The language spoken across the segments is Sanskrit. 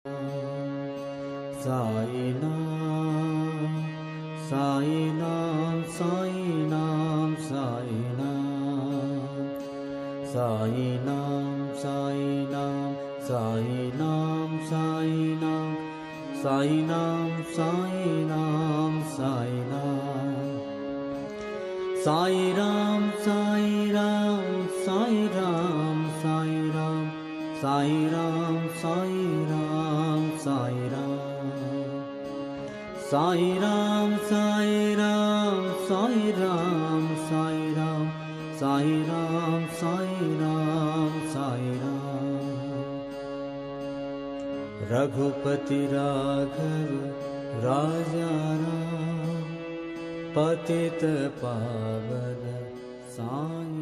Sai Nam, Sai Nam, Sai Nam, Sai Nam, Sai Nam, Sai Nam, Sai Nam, Sai Nam, Sai Nam, Sai Nam, Sai Nam, Sai Ram, Sai Ram, Sai Ram, Sai Ram, Sai Ram, Sai Ram, Sai Ram. Sai Ram, Sai Ram, Sai Ram, Sai Ram, Sai Ram, Sai Ram, Sai Ram. Raghupati Raghav Raja Ram, Patita Pavana Sai.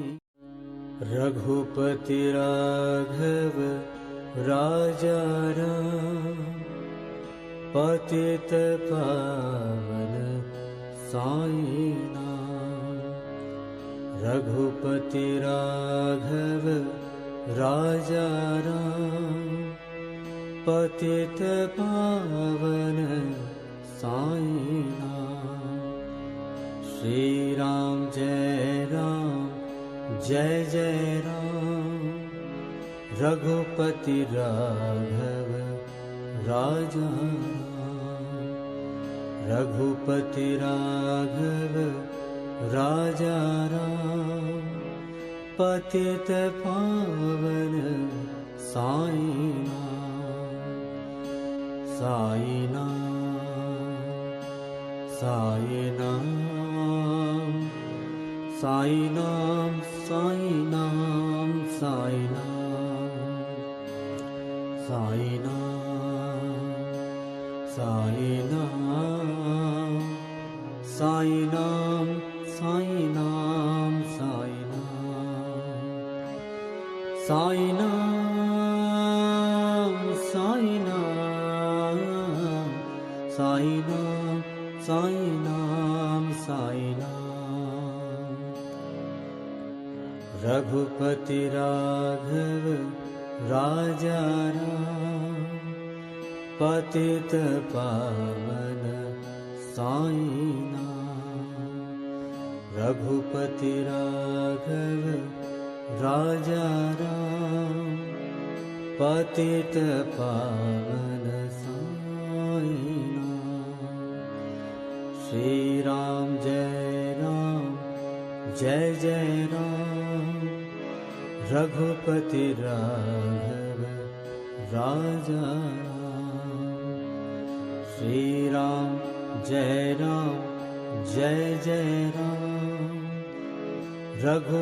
Raghupati Raghav Raja Ram, पतित पावन साई नाम. रघुपति राघव राजा राम, पतित पावन साई नाम. श्री राम जय जय राम. रघुपति राघव राजा राम, रघुपति राघव राजा राम, पतित पावन साई नाम. साई नाम, साई नाम, साई नाम, साई नाम, साई नाम, साई नाम, Sai Nam, Sai Nam, Sai Nam, Sai Nam, Sai Nam, Sai Nam, Sai Nam, Sai Nam, Sai Nam. Raghupati Raghav Raja Ram, पतित पावन साई नाम. रघुपति राघव राजा राम, पतित पावन साई नाम. श्री राम जय जय राम. रघुपति राघव राजा राम. श्री राम जय राम. रघु